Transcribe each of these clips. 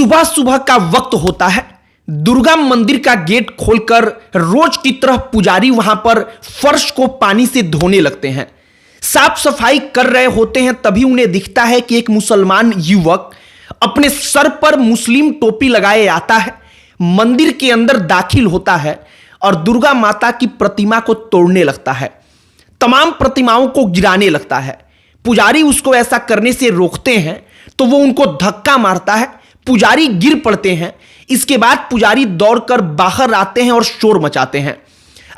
सुबह सुबह का वक्त होता है। दुर्गा मंदिर का गेट खोलकर रोज की तरह पुजारी वहां पर फर्श को पानी से धोने लगते हैं। साफ सफाई कर रहे होते हैं, तभी उन्हें दिखता है कि एक मुसलमान युवक अपने सर पर मुस्लिम टोपी लगाए आता है, मंदिर के अंदर दाखिल होता है और दुर्गा माता की प्रतिमा को तोड़ने लगता है, तमाम प्रतिमाओं को गिराने लगता है। पुजारी उसको ऐसा करने से रोकते हैं तो वो उनको धक्का मारता है, पुजारी गिर पड़ते हैं। इसके बाद पुजारी दौड़कर बाहर आते हैं और शोर मचाते हैं।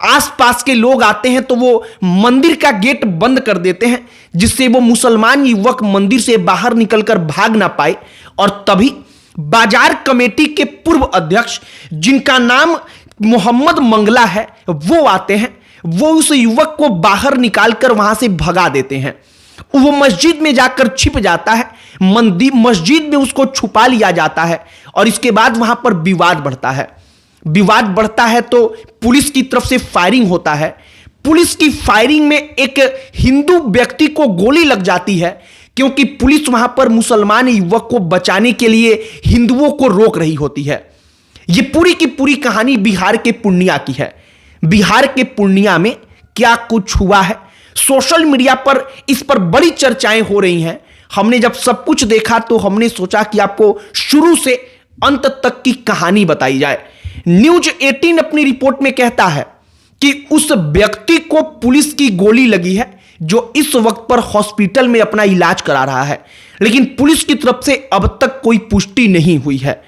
आसपास के लोग आते हैं तो वो मंदिर का गेट बंद कर देते हैं, जिससे वो मुसलमान युवक मंदिर से बाहर निकलकर भाग ना पाए। और तभी बाजार कमेटी के पूर्व अध्यक्ष, जिनका नाम मोहम्मद मंगला है, वो आते हैं। वो उस युवक को बाहर निकालकर वहां से भगा देते हैं। वो मस्जिद में जाकर छिप जाता है, मस्जिद में उसको छुपा लिया जाता है और इसके बाद वहां पर विवाद बढ़ता है। विवाद बढ़ता है तो पुलिस की तरफ से फायरिंग होता है। पुलिस की फायरिंग में एक हिंदू व्यक्ति को गोली लग जाती है, क्योंकि पुलिस वहां पर मुसलमान युवक को बचाने के लिए हिंदुओं को रोक रही होती है। यह पूरी की पूरी कहानी बिहार के पूर्णिया की है। बिहार के पूर्णिया में क्या कुछ हुआ है, सोशल मीडिया पर इस पर बड़ी चर्चाएं हो रही हैं। हमने जब सब कुछ देखा तो हमने सोचा कि आपको शुरू से अंत तक की कहानी बताई जाए। न्यूज 18 अपनी रिपोर्ट में कहता है कि उस व्यक्ति को पुलिस की गोली लगी है, जो इस वक्त पर हॉस्पिटल में अपना इलाज करा रहा है, लेकिन पुलिस की तरफ से अब तक कोई पुष्टि नहीं हुई है।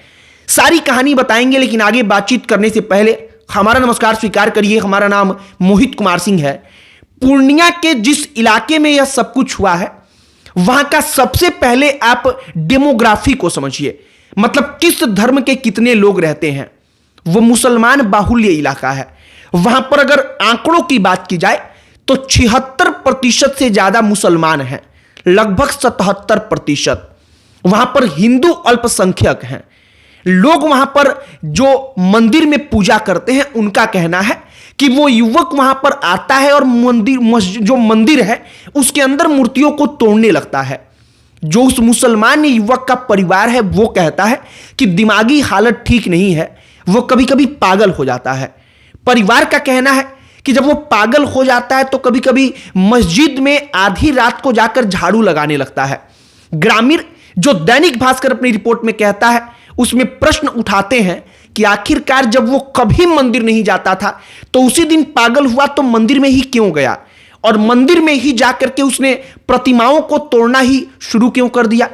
सारी कहानी बताएंगे, लेकिन आगे बातचीत करने से पहले हमारा नमस्कार स्वीकार करिए। हमारा नाम मोहित कुमार सिंह है। पूर्णिया के जिस इलाके में यह सब कुछ हुआ है, वहां का सबसे पहले आप डेमोग्राफी को समझिए, मतलब किस धर्म के कितने लोग रहते हैं। वो मुसलमान बाहुल्य इलाका है। वहां पर अगर आंकड़ों की बात की जाए तो 76% से ज्यादा मुसलमान हैं, लगभग 77%। वहां पर हिंदू अल्पसंख्यक हैं। लोग वहां पर जो मंदिर में पूजा करते हैं, उनका कहना है कि वो युवक वहां पर आता है और जो मंदिर है उसके अंदर मूर्तियों को तोड़ने लगता है। जो उस मुसलमान युवक का परिवार है वो कहता है कि दिमागी हालत ठीक नहीं है, वो कभी कभी पागल हो जाता है। परिवार का कहना है कि जब वो पागल हो जाता है तो कभी कभी मस्जिद में आधी रात को जाकर झाड़ू लगाने लगता है। ग्रामीण, जो दैनिक भास्कर अपनी रिपोर्ट में कहता है, उसमें प्रश्न उठाते हैं कि आखिरकार जब वो कभी मंदिर नहीं जाता था तो उसी दिन पागल हुआ तो मंदिर में ही क्यों गया, और मंदिर में ही जाकर के उसने प्रतिमाओं को तोड़ना ही शुरू क्यों कर दिया।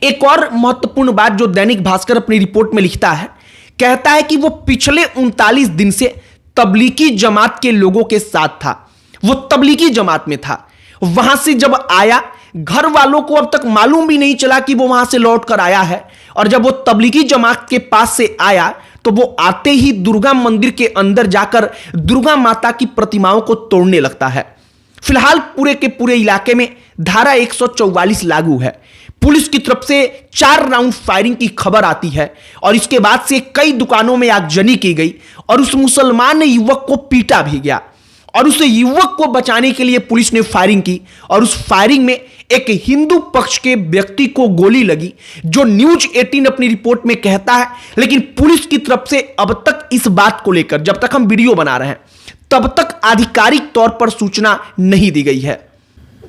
एक और महत्वपूर्ण बात जो दैनिक भास्कर अपनी रिपोर्ट में लिखता है, कहता है कि वो पिछले 39 दिन से तबलीगी जमात के लोगों के साथ था। वो तबलीगी जमात में था। वहां से जब आया, घर वालों को अब तक मालूम भी नहीं चला कि वो वहां से लौट कर आया है। और जब वो तबलीगी जमात के पास से आया तो वो आते ही दुर्गा मंदिर के अंदर जाकर दुर्गा माता की प्रतिमाओं को तोड़ने लगता है। फिलहाल पूरे के पूरे इलाके में धारा 144 लागू है। पुलिस की तरफ से 4 राउंड फायरिंग की खबर आती है और इसके बाद से कई दुकानों में आगजनी की गई और उस मुसलमान युवक को पीटा भी गया। और उस युवक को बचाने के लिए पुलिस ने फायरिंग की और उस फायरिंग में एक हिंदू पक्ष के व्यक्ति को गोली लगी, जो न्यूज 18 अपनी रिपोर्ट में कहता है। लेकिन पुलिस की तरफ से अब तक इस बात को लेकर, जब तक हम वीडियो बना रहे हैं, तब तक आधिकारिक तौर पर सूचना नहीं दी गई है।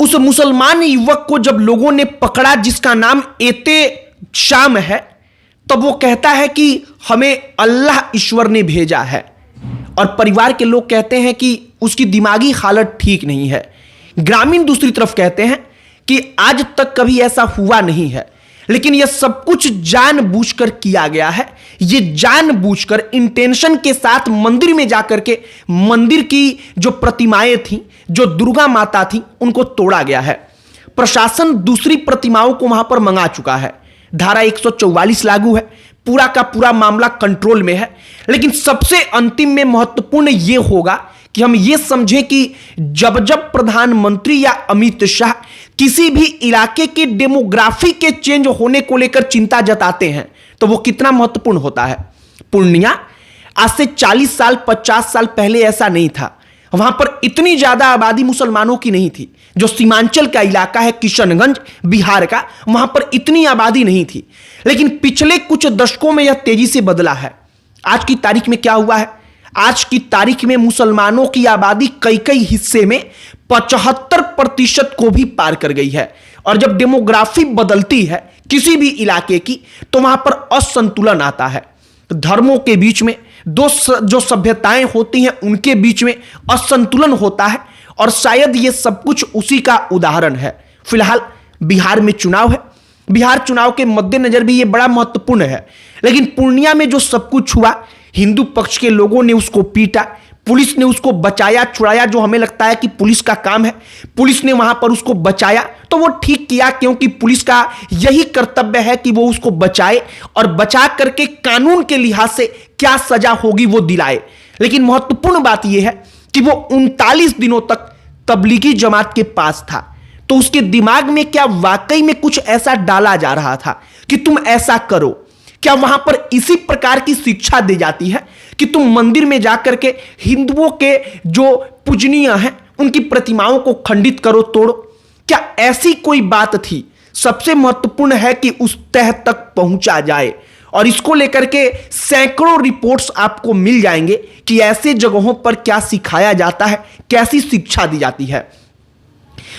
उस मुसलमान युवक को जब लोगों ने पकड़ा, जिसका नाम एते शाम है, तब वो कहता है कि हमें अल्लाह ईश्वर ने भेजा है। और परिवार के लोग कहते हैं कि उसकी दिमागी हालत ठीक नहीं है। ग्रामीण दूसरी तरफ कहते हैं कि आज तक कभी ऐसा हुआ नहीं है, लेकिन यह सब कुछ जानबूझकर किया गया है। यह जानबूझकर इंटेंशन के साथ मंदिर में जाकर के मंदिर की जो प्रतिमाएं थीं, जो दुर्गा माता थी, उनको तोड़ा गया है। प्रशासन दूसरी प्रतिमाओं को वहां पर मंगा चुका है। धारा 144 लागू है। पूरा का पूरा मामला कंट्रोल में है। लेकिन सबसे अंतिम में महत्वपूर्ण यह होगा कि हम यह समझें कि जब जब प्रधानमंत्री या अमित शाह किसी भी इलाके के डेमोग्राफी के चेंज होने को लेकर चिंता जताते हैं तो वो कितना महत्वपूर्ण होता है। पूर्णिया आज से 40 साल 50 साल पहले ऐसा नहीं था। वहां पर इतनी ज्यादा आबादी मुसलमानों की नहीं थी। जो सीमांचल का इलाका है किशनगंज बिहार का, वहां पर इतनी आबादी नहीं थी। लेकिन पिछले कुछ दशकों में यह तेजी से बदला है। आज की तारीख में क्या हुआ है? आज की तारीख में मुसलमानों की आबादी कई कई हिस्से में 75% को भी पार कर गई है। और जब डेमोग्राफी बदलती है किसी भी इलाके की, तो वहां पर असंतुलन आता है। धर्मों के बीच में जो सभ्यताएं होती हैं उनके बीच में असंतुलन होता है। और शायद ये सब कुछ उसी का उदाहरण है। फिलहाल बिहार में चुनाव है। बिहार चुनाव के मद्देनजर भी ये बड़ा महत्वपूर्ण है। लेकिन पूर्णिया में जो सब कुछ हुआ, हिंदू पक्ष के लोगों ने उसको पीटा, पुलिस ने उसको बचाया छुड़ाया, जो हमें लगता है कि पुलिस का काम है। पुलिस ने वहां पर उसको बचाया तो वो ठीक किया, क्योंकि पुलिस का यही कर्तव्य है कि वो उसको बचाए और बचा करके कानून के लिहाज से क्या सजा होगी वो दिलाए। लेकिन महत्वपूर्ण बात यह है कि वो 39 दिनों तक तबलीगी जमात के पास था, तो उसके दिमाग में क्या वाकई में कुछ ऐसा डाला जा रहा था कि तुम ऐसा करो? क्या वहां पर इसी प्रकार की शिक्षा दी जाती है कि तुम मंदिर में जाकर के हिंदुओं के जो पूजनीय हैं उनकी प्रतिमाओं को खंडित करो, तोड़ो? क्या ऐसी कोई बात थी? सबसे महत्वपूर्ण है कि उस तह तक पहुंचा जाए। और इसको लेकर के सैकड़ों रिपोर्ट्स आपको मिल जाएंगे कि ऐसे जगहों पर क्या सिखाया जाता है, कैसी शिक्षा दी जाती है।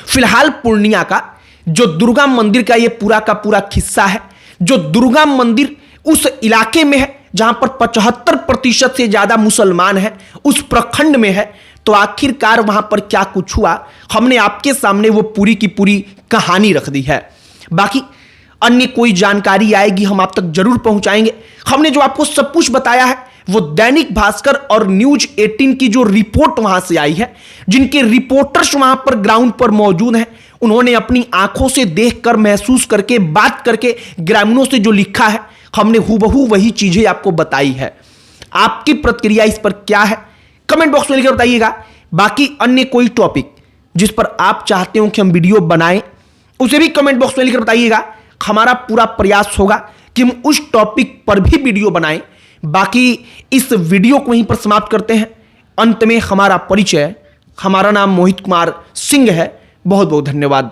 फिलहाल पूर्णिया का जो दुर्गा मंदिर का ये पूरा का पूरा किस्सा है, जो दुर्गा मंदिर उस इलाके में है जहां पर 75% से ज्यादा मुसलमान हैं, उस प्रखंड में है, तो आखिरकार वहां पर क्या कुछ हुआ, हमने आपके सामने वो पूरी की पूरी कहानी रख दी है। बाकी अन्य कोई जानकारी आएगी हम आप तक जरूर पहुंचाएंगे। हमने जो आपको सब कुछ बताया है वो दैनिक भास्कर और न्यूज 18 की जो रिपोर्ट वहां से आई है, जिनके रिपोर्टर्स वहां पर ग्राउंड पर मौजूद हैं, उन्होंने अपनी आंखों से देखकर, महसूस करके, बात करके ग्रामीणों से जो लिखा है, हमने हूबहू वही चीजें आपको बताई है। आपकी प्रतिक्रिया इस पर क्या है, कमेंट बॉक्स में लिखकर बताइएगा। बाकी अन्य कोई टॉपिक जिस पर आप चाहते हो कि हम वीडियो बनाएं, उसे भी कमेंट बॉक्स में लिखकर बताइएगा। हमारा पूरा प्रयास होगा कि हम उस टॉपिक पर भी वीडियो बनाएं। बाकी इस वीडियो को वहीं पर समाप्त करते हैं। अंत में हमारा परिचय, हमारा नाम मोहित कुमार सिंह है। बहुत बहुत धन्यवाद।